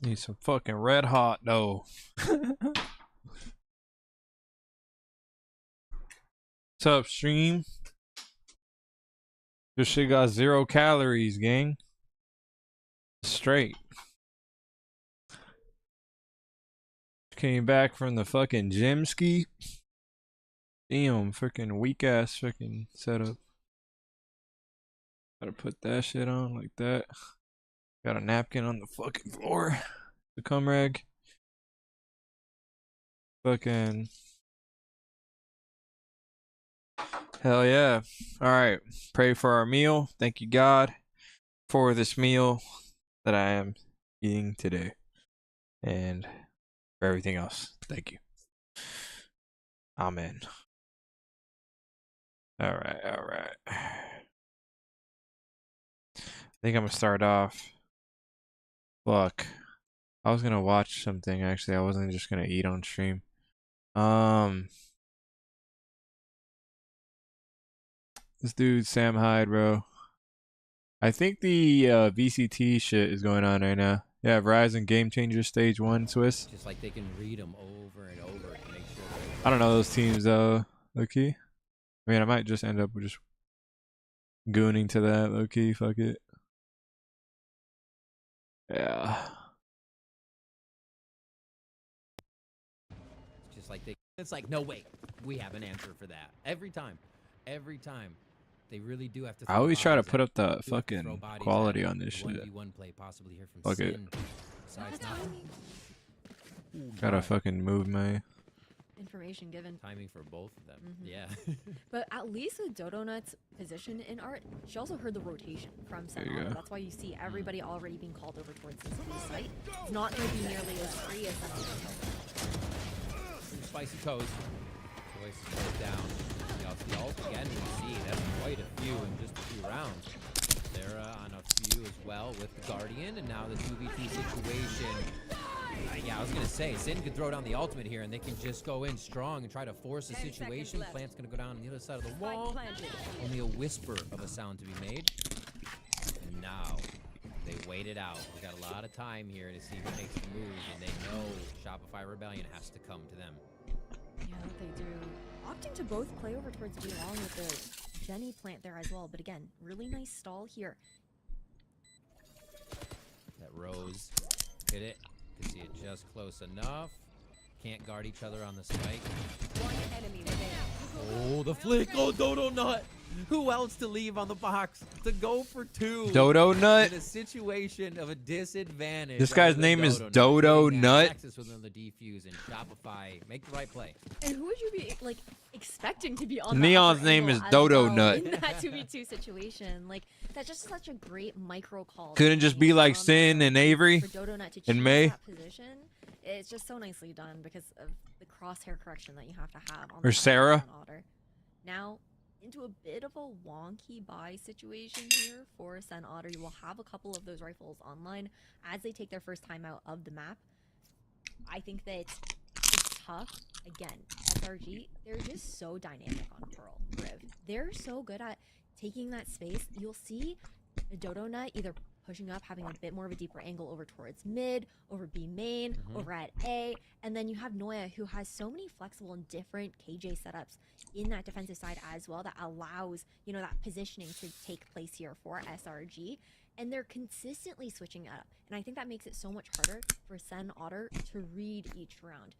Need some fucking red hot though. What's up, stream? This shit got 0 calories, gang. Straight. Came back from the fucking gym ski. Damn, freaking weak ass freaking setup. Gotta put that shit on like that. Got a napkin on the fucking floor. The cum rag. Fucking. Hell yeah. Alright. Pray for our meal. Thank you, God, for this meal that I am eating today. And for everything else. Thank you. Amen. Alright, alright. I think I'm gonna start off. Fuck. I was gonna watch something actually. I wasn't just gonna eat on stream. This dude Sam Hyde, bro. I think the VCT shit is going on right now. Yeah, Verizon Game Changer Stage 1 Swiss. Just like they can read them over and over to make sure. I don't know those teams though, low key. I mean, I might just end up just gooning to that, low key. Fuck it. Yeah. It's just like it's like, no, wait, we have an answer for that. Every time. They really do have to. I always try to put up the fucking quality on this shit. 1v1 play possibly here from Fuck it. Besides Gotta fucking move my information given. timing for both of them. Yeah. But at least with Dodo Nut's position in art, she also heard the rotation from There you Senna. go. That's why you see everybody already being called over towards this site. It's not going to be nearly as free as Senna. Spicy toast. Choice goes down. The ult again, we see that's quite a few in just a few rounds. They're on a few as well with the Guardian, and now the 2v2 situation. Yeah, I was gonna say, Sin could throw down the ultimate here, and they can just go in strong and try to force the situation. Plant's gonna go down on the other side of the wall. Only a whisper of a sound to be made. And now they wait it out. We got a lot of time here to see who makes the move, and they know Shopify Rebellion has to come to them. Yeah, they do. Opting to both play over towards B along with the Jenny plant there as well. But again, really nice stall here. That Rose hit it. Can see it just close enough. Can't guard each other on the spike. One enemy remaining. Oh, the flick. Oh, Dodo Nut. Who else to leave on the box? To go for two. Dodo Nut. In a situation of a disadvantage. This guy's other than name is Dodo Dodo Getting Nut. Access within the defuse and Shopify. Make the right play. And who would you be like expecting to be on that Neon's upper name angle is as Dodo well Nut. in that 2v2 situation? Like that's just such a great micro call. Couldn't just be like Sin and Avery for Dodo Nut to and choose May. that position. It's just so nicely done because of the crosshair correction that you have to have on Or the Sarah. Otter. Now into a bit of a wonky buy situation here for Sen Otter. You will have a couple of those rifles online as they take their first time out of the map. I think that it's tough. Again, SRG, they're just so dynamic on Pearl Riv. They're so good at taking that space. You'll see a Dodo Nut either pushing up, having a bit more of a deeper angle over towards mid, over B main, over at A, and then you have Noya who has so many flexible and different KJ setups in that defensive side as well that allows, you know, that positioning to take place here for SRG, and they're consistently switching it up, and I think that makes it so much harder for Sen Otter to read each round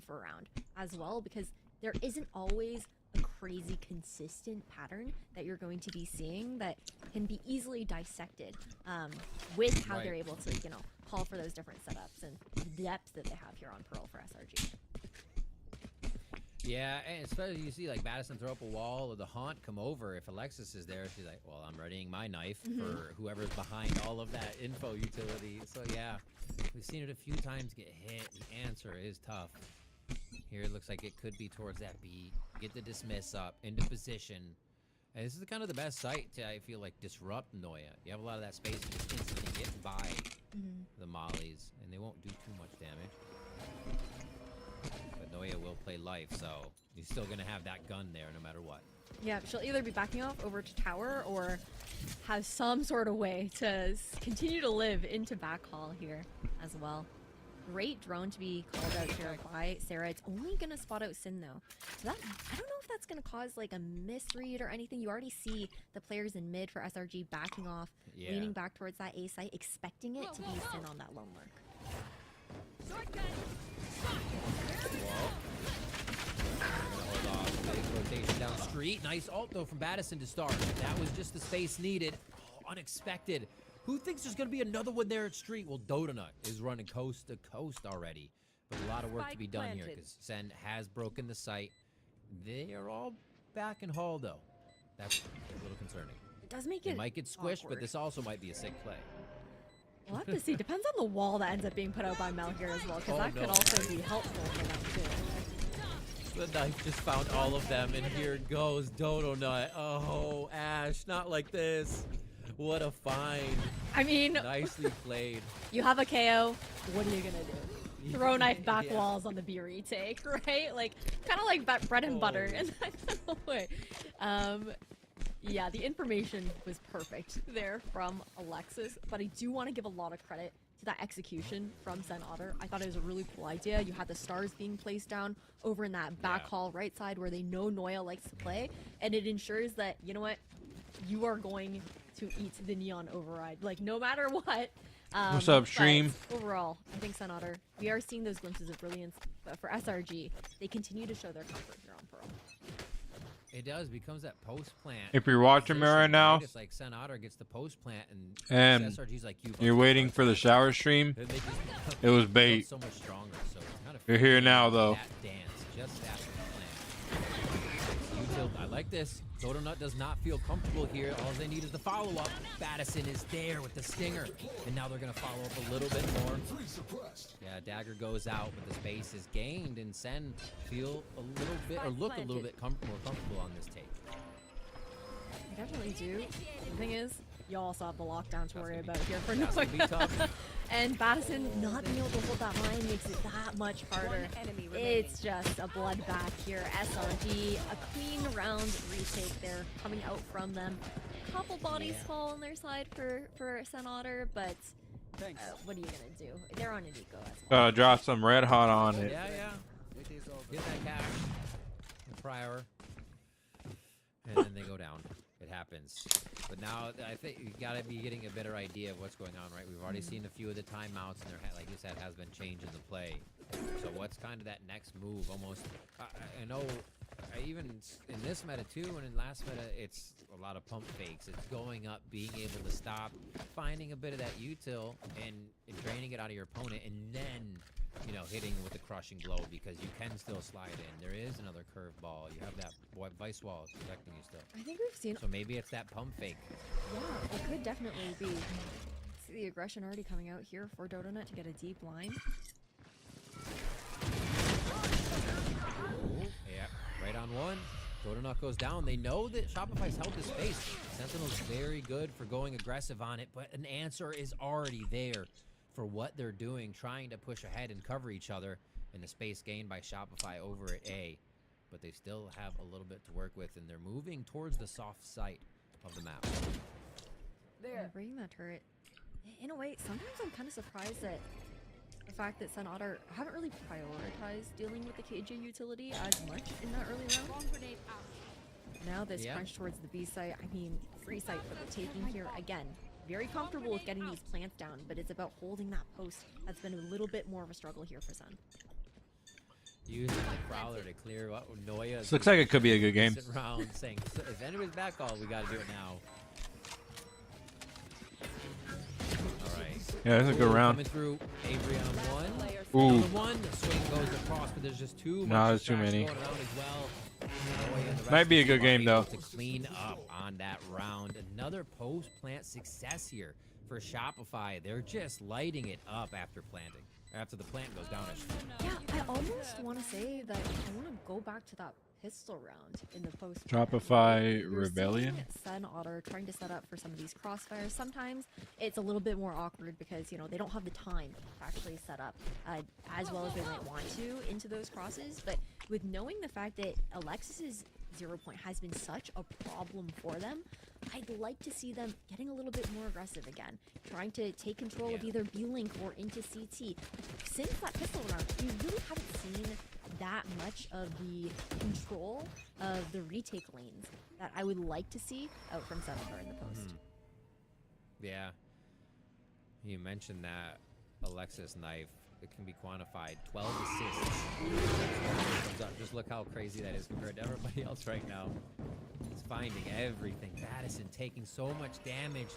for round as well, because there isn't always a crazy consistent pattern that you're going to be seeing that can be easily dissected with how they're able to, you know, call for those different setups and the depth that they have here on Pearl for SRG. Yeah, and especially you see like Madison throw up a wall or the Haunt come over. If Alexis is there, she's like, well, I'm readying my knife for whoever's behind all of that info utility. So yeah, we've seen it a few times get hit. The answer is tough. Here it looks like it could be towards that B. Get the dismiss up into position. And this is kind of the best site to, I feel like, disrupt Noya. You have a lot of that space to just instantly get by the mollies, and they won't do too much damage. But Noya will play life, so you're still going to have that gun there no matter what. Yeah, she'll either be backing off over to tower or have some sort of way to continue to live into backhaul here as well. Great drone to be called out here by Sarah. It's only going to spot out Sin though. So that, I don't know if that's going to cause like a misread or anything. You already see the players in mid for SRG backing off, leaning back towards that A site, expecting it to be Sin on that lone mark. Hold off. Big rotation down street. Nice ult though from Battison to start. That was just the space needed. Oh, unexpected. Who thinks there's going to be another one there at street? Well, Dodanut is running coast to coast already. But a lot of work to be done here because Sen has broken the site. They are all back in hall though. That's a little concerning. It does make it. It might get squished, awkward. but this also might be a sick play. We'll have to see. Depends on the wall that ends up being put out by Mel here as well, because that could also be helpful for them too. The knife just found all of them, and here it goes. Dodanut. Oh, Ash, not like this. What a find. I mean, nicely played. You have a KO. What are you gonna do? Throw knife back walls on the B retake, right? Like, kind of like bread and butter in that kind of way. Yeah, the information was perfect there from Alexis, but I do want to give a lot of credit to that execution from Sen Otter. I thought it was a really cool idea. You had the stars being placed down over in that back hall right side where they know Noya likes to play, and it ensures that, you know what, you are going to eat the neon override, like no matter what. What's up, stream? Overall, I think Sen Otter, we are seeing those glimpses of brilliance, but for SRG, they continue to show their comfort here on Pearl. It does, becomes that post plant. If you're watching me right now, it's like Sen Otter gets the post plant and SRG's like you're waiting for the shower stream, it was bait. So much stronger, so it's kind of you're here now though. That dance just after the plant. I like this. Dodanut does not feel comfortable here. All they need is the follow-up. Battison is there with the stinger. And now they're going to follow up a little bit more. Yeah, Dagger goes out, but the space is gained. And Sen feel a little bit, or look a little bit more comfortable on this take. I definitely do. The thing is, you also have the lockdown to worry about here for Noya. And Battison not being able to hold that line makes it that much harder. It's just a bloodbath here. SRG, a clean round retake there coming out from them. A couple bodies fall on their side for Sen Otter, but what are you gonna do? They're on an eco as well. Drop some red hot on it. Yeah. Get that cash. Prior. And then they go down. It happens. But now I think you gotta be getting a better idea of what's going on, right? We've already seen a few of the timeouts, and there, like you said, has been change in the play. So what's kind of that next move? Almost, I know, even in this meta too, and in last meta, it's a lot of pump fakes. It's going up, being able to stop, finding a bit of that util, and draining it out of your opponent, and then, you know, hitting with a crushing blow because you can still slide in. There is another curveball. You have that vice wall protecting you still. I think we've seen. So maybe it's that pump fake. Yeah, it could definitely be. See the aggression already coming out here for Dodanut to get a deep line. Ooh, yeah, right on one. Dodanut goes down. They know that Shopify's held this space. Sentinel's very good for going aggressive on it, but an answer is already there for what they're doing, trying to push ahead and cover each other, and the space gained by Shopify over at A. But they still have a little bit to work with, and they're moving towards the soft side of the map. They're bringing that turret. In a way, sometimes I'm kind of surprised that the fact that Sen Otter haven't really prioritized dealing with the KJ utility as much in that early round. Now this crunch towards the B site, I mean, free site for the taking here again. Very comfortable with getting these plants down, but it's about holding that post. That's been a little bit more of a struggle here for Sen. Using the Prowler to clear what Noya. This looks like it could be a good game. Round saying, if anybody's back all, we got to do it now. All right. Yeah, it's a good round. Coming through, Avery on one. Ooh. Another one. The swing goes across, but there's just too much. No, there's too many. Going around as well. Noya and the Might rest be a of good the team game, are though. able to clean up on that round. Another post-plant success here for Shopify. They're just lighting it up after planting. After the plant goes down. Yeah, I almost want to say that I want to go back to that pistol round in the post. Shopify You're Rebellion. seeing Sen Otter trying to set up for some of these crossfires. Sometimes it's a little bit more awkward because, you know, they don't have the time to actually set up as well as they might want to into those crosses. But with knowing the fact that Alexis is 0 point has been such a problem for them. I'd like to see them getting a little bit more aggressive again, trying to take control of either B-Link or into CT. Since that pistol round, we really haven't seen that much of the control of the retake lanes that I would like to see out from Senator in the post. Yeah. You mentioned that Alexis knife. It can be quantified. 12 assists. Just look how crazy that is compared to everybody else right now. He's finding everything. Madison taking so much damage.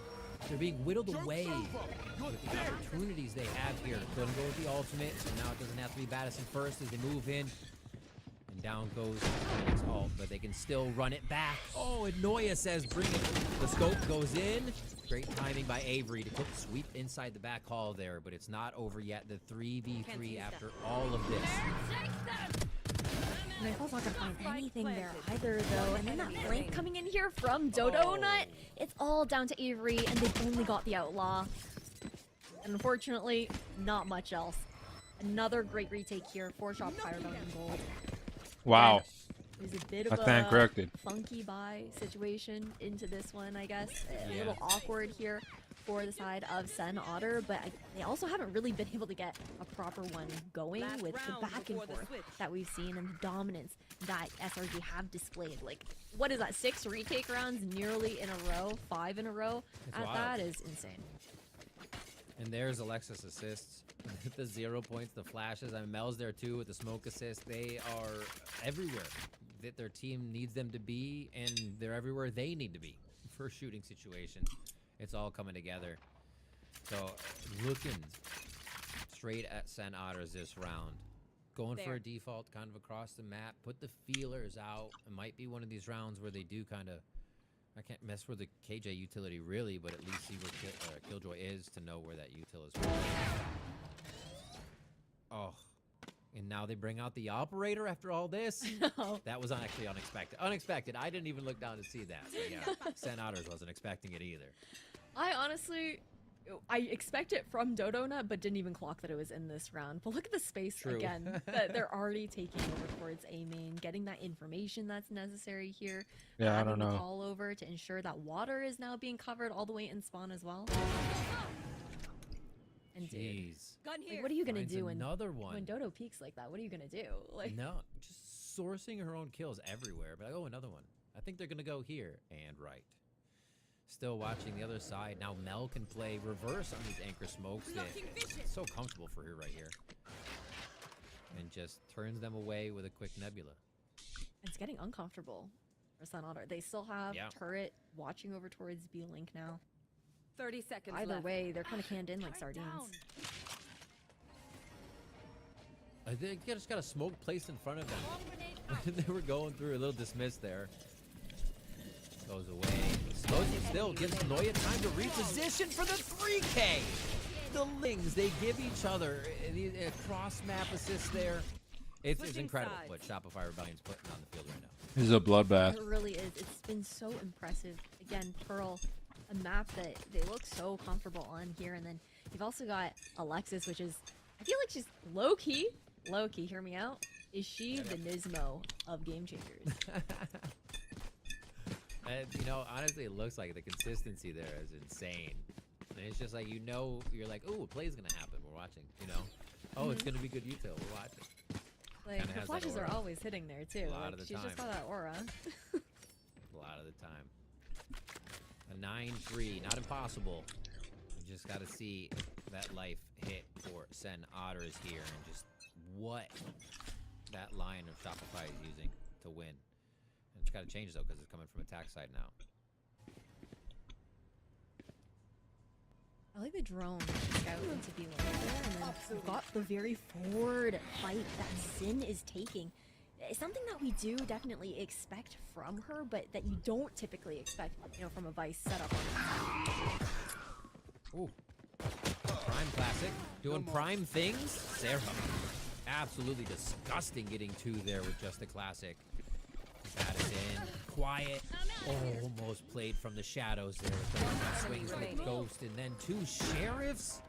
They're being whittled away with the opportunities they have here. Couldn't go with the ultimate, so now it doesn't have to be Madison first as they move in. And down goes Phoenix ult, but they can still run it back. Oh, and Noya says bring it. The scope goes in. Great timing by Avery to sweep inside the back hall there, but it's not over yet. The 3v3 after all of this. Rifle's not gonna find anything there either, though. And then that flank coming in here from Dodo Nut. It's all down to Avery, and they've only got the Outlaw. And unfortunately, not much else. Another great retake here. 4-shot Firebomb in gold. Wow. Again, there's a bit of I stand corrected. funky buy situation into this one, I guess. A little awkward here for the side of Sen Otter, but they also haven't really been able to get a proper one going with the back and forth that we've seen and the dominance that SRG have displayed. Like, what is that, 6 retake rounds nearly in a row, 5 in a row? That is insane. And there's Alexis assists. The 0 points, the flashes. I mean, Mel's there too with the smoke assist. They are everywhere that their team needs them to be, and they're everywhere they need to be for shooting situations. It's all coming together. So looking straight at Sen Otters this round. Going for a default kind of across the map. Put the feelers out. It might be one of these rounds where they do kind of... I can't mess with the KJ utility really, but at least see where Killjoy is to know where that util is. Oh, and now they bring out the operator after all this? No. That was actually unexpected. Unexpected. I didn't even look down to see that. So yeah, Sen Otters wasn't expecting it either. I honestly... I expect it from Dodo Nut, but didn't even clock that it was in this round. But look at the space again that they're already taking over towards A main, getting that information that's necessary here. Yeah, I don't know. All over to ensure that water is now being covered all the way in spawn as well. And dude, like, what are you gonna do when Dodo peaks like that? What are you gonna do? Like, no, just sourcing her own kills everywhere. But oh, another one. I think they're gonna go here and right. Still watching the other side. Now Mel can play reverse on these anchor smokes. It's so comfortable for her right here. And just turns them away with a quick nebula. It's getting uncomfortable for Sun Otter. They still have turret watching over towards B-Link now. 30 seconds Either left. way, they're kind of canned in like sardines. They just got a smoke placed in front of them. They were going through a little dismissed there. Goes away. Explosive still gives Noya time to reposition for the 3K. The Lings, they give each other a cross-map assist there. It's incredible what Shopify Rebellion's putting on the field right now. This is a bloodbath. It really is. It's been so impressive. Again, Pearl, a map that they look so comfortable on here. And then you've also got Alexis, which is, I feel like she's low-key, hear me out. Is she the Nismo of Game Changers? And, you know, honestly, it looks like the consistency there is insane. And it's just like, you know, you're like, oh, a play's going to happen. We're watching, you know? Oh, it's going to be good util. We're watching. Like, her flashes are always hitting there, too. A lot of the she's time. just got that aura. A lot of the time. A 9-3, not impossible. You just got to see that life hit for Sen Otters here and just what that line of Shopify is using to win. And it's got to change, though, because it's coming from attack side now. I like the drone scout into B-Link there, and then we've got the very forward fight that Sin is taking. It's something that we do definitely expect from her, but that you don't typically expect, you know, from a Vice setup. Ooh. Prime Classic. Doing Prime things. Sarah. Absolutely disgusting getting 2 there with just the Classic. Madison. Quiet. Almost played from the shadows there. Swings with Ghost. And then 2 Sheriffs.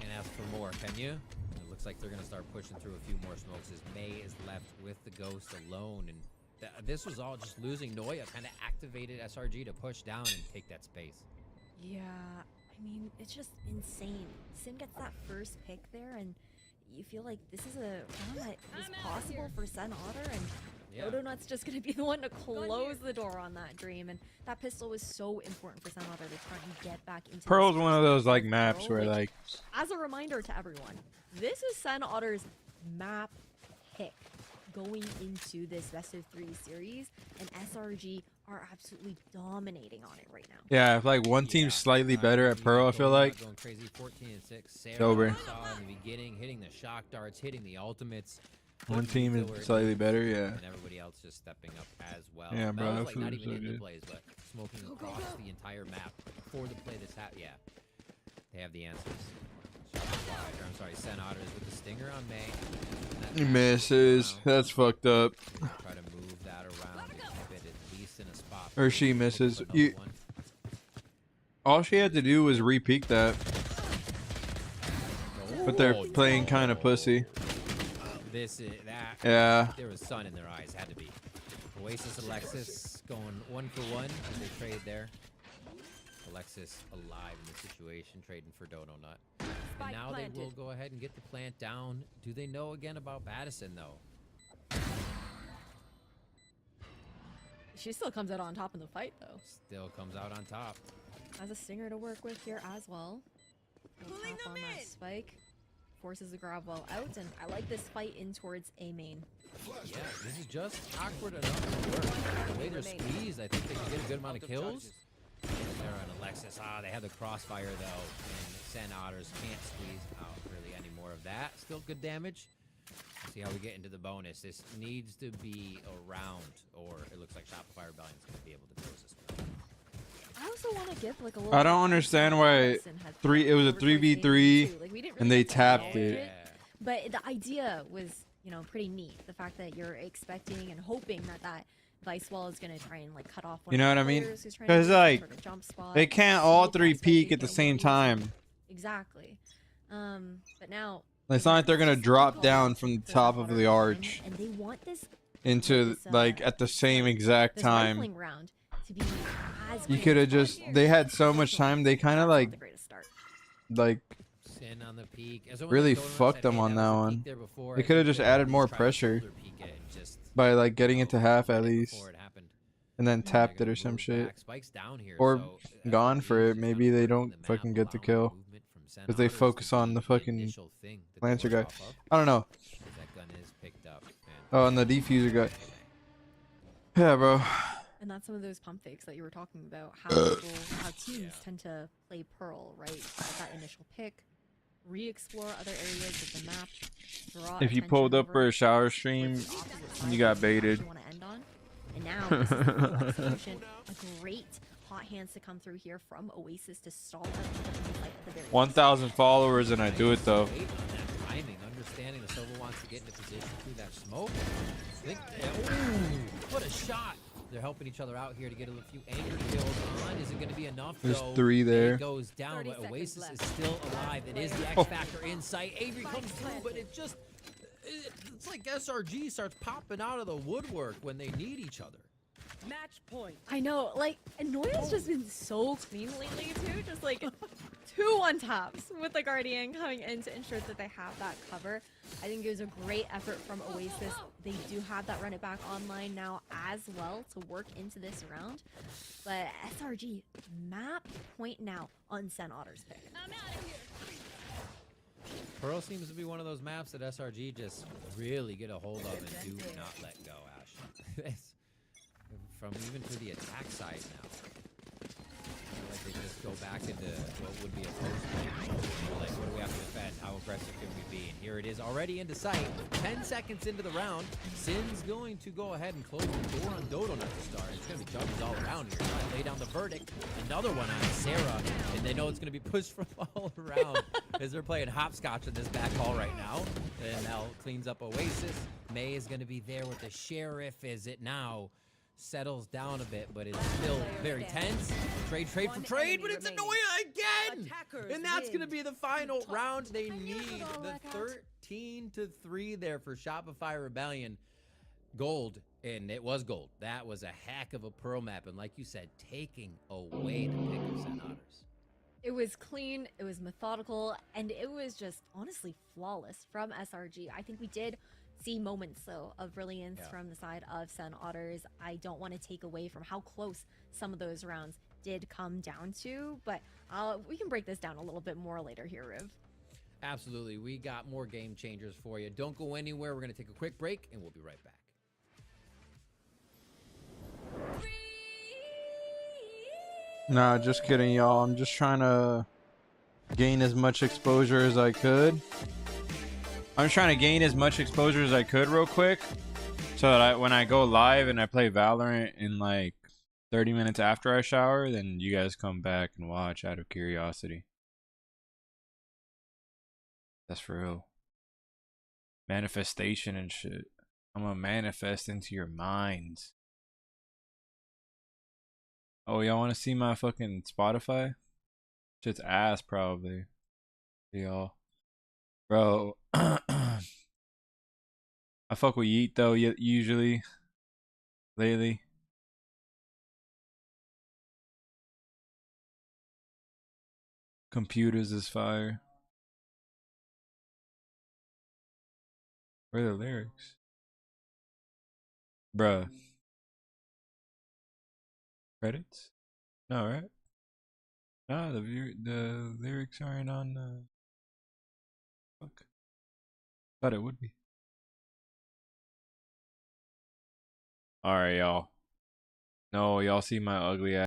And ask for more, can you? It looks like they're going to start pushing through a few more smokes as May is left with the Ghost alone. And this was all just losing Noya kind of activated SRG to push down and take that space. Yeah, I mean, it's just insane. Sin gets that first pick there, and you feel like this is a round that is possible for Sen Otter, and Yeah. Dodonut's just going to be the one to close the door on that dream. And that pistol was so important for Sen Otter to try and get back into Pearl's this one of first those like Pearl, maps where which, like as a reminder to everyone, this is Sen Otter's map pick going into this best of 3 series, and SRG are absolutely dominating on it right now. yeah, if like one team's slightly better at Pearl, I feel like going crazy. 14-6. Sarah over. saw in the beginning, hitting the shock darts, hitting the ultimates. One putting team Lethal is where it slightly needs, better, yeah. and everybody else just stepping up as well. Yeah, bro, Mel's, that like not food even is so in the good. plays, but smoking across the entire map before the play this happened. Yeah, they have the answers. I'm sorry, Sen Otters with the stinger on May. He misses. That's fucked up. Try to move that around and keep it at least in a spot. Or she Pick up misses. another You, one. all she had to do was re-peek that, but they're Oh, playing kind of pussy. This is that. Yeah. There was sun in their eyes. Had to be. Oasis Alexis going 1 for 1 as they trade there. Alexis alive in the situation, trading for Donut. And Spike now they will planted. go ahead and get the plant down. Do they know again about Battison though? She still comes out on top in the fight, though. Still comes out on top. Has a stinger to work with here as well. We'll Pulling tap them on that in. spike. Forces the grab well out, and I like this fight in towards A main. Yeah, this is just awkward enough to work. The way they're squeezed, I think they can get a good amount of kills. Sarah and Alexis, they have the crossfire though, and Sen Otters can't squeeze out really any more of that. Still good damage. See how we get into the bonus. This needs to be around, or it looks like Shopify Rebellion's going to be able to close this one. I also want to give like a little. I don't understand why it was a 3v3 Like, we didn't and really they tapped acknowledge it. But the idea was, you know, pretty neat. The fact that you're expecting and hoping that that Vice Wall is going to try and like cut off one You know of the what I mean? players who's trying to 'Cause, do some like, sort of jump spot, They can't all smoke that three spike peek and at the get same away. time. Exactly. But now It's not like they're gonna drop down from the top of the arch and they want this into like at the same exact this time. rifling round to be as You quick could have as just. possible. They had so much time. They kind of That's not like the greatest start. Sin on the peak. As someone really like Donut fucked said, them hey, on that that was a one. peak there before. They I could have think just they added at more least tried to pressure shoulder peek it and just by like getting into half at it least, before it happened. and then They're tapped it gonna or some move shit. back. Spike's down here, Or so gone for SRG it. is Maybe kinda they working don't the map, fucking get the allowing kill movement from Sen because they Otters to focus on be the fucking initial thing that they Lancer work guy. off of, I don't know. 'cause that gun is picked up. Oh, and the defuser guy. Yeah, bro. And that's some of those pump fakes that you were talking about. How people, how teams tend to play Pearl, right? Get that initial pick, re-explore other areas of the map. Draw If you attention pulled up over for a shower towards stream, the opposite side you got that baited. actually wanna end on. And now this is the full execution. A great hot hands to come through here from Oasis to stall out the fight at the very least. 1,000 followers and I do it though. Wait on that timing, understanding the Silva wants to get into position through that smoke. Ooh, what a shot! They're helping each other out here to get a few anchor kills on. Is it going to be enough? There's though? 3 there. It goes down, 30 but seconds Oasis is left. still alive. It is the Oh. X Factor in sight. Avery comes through, but it just... It's like SRG starts popping out of the woodwork when they need each other. Match point. I know, like, and Noya's just been so clean lately too. Just like 2 one-taps with the Guardian coming in to ensure that they have that cover. I think it was a great effort from Oasis. They do have that run it back online now as well to work into this round. But SRG, map point now on Sen Otter's pick. I'm out of here. Pearl seems to be one of those maps that SRG just really get a hold of and do not let go, Ash. It's- From even to the attack side now. I feel like they just go back into what would be a post game. Like, what do we have to defend? How aggressive can we be? And here it is already into sight. 10 seconds into the round. Sin's going to go ahead and close the door on Dodo not to start. It's going to be jumps all around here. Trying to lay down the verdict. Another one on Sarah. And they know it's going to be pushed from all around as they're playing hopscotch in this back hall right now. And now cleans up Oasis. May is going to be there with the Sheriff. Is it now? Settles down a bit, but it's still very tense. Trade for One trade, but enemy it's remaining. annoying again! Attackers And that's going to win. be the final round. They I knew it need would all the work out. 13-3 there for Shopify Rebellion. gold, and it was gold. That was a heck of a pearl map, and like you said, taking away the pick of St. Otters. It was clean, it was methodical, and it was just honestly flawless from SRG. I think we did see moments though of brilliance from the side of Sen Otters. I don't want to take away from how close some of those rounds did come down to, but we can break this down a little bit more later here, Riv. Absolutely. We got more game changers for you. Don't go anywhere. We're going to take a quick break, and we'll be right back. Nah, just kidding, y'all. I'm just trying to gain as much exposure as I could. I'm trying to gain as much exposure as I could real quick, so that when I go live and I play Valorant in like 30 minutes after I shower, then you guys come back and watch out of curiosity. That's for real. Manifestation and shit. I'm gonna manifest into your minds. Oh, y'all want to see my fucking Spotify? Shit's ass, probably. Y'all. Bro. I fuck with Yeet, though, usually. Lately. Computers is fire. Where are the lyrics? Bruh. Credits? No, right? No, the lyrics aren't on the... Fuck. Thought it would be. Alright, y'all. No, y'all see my ugly ass.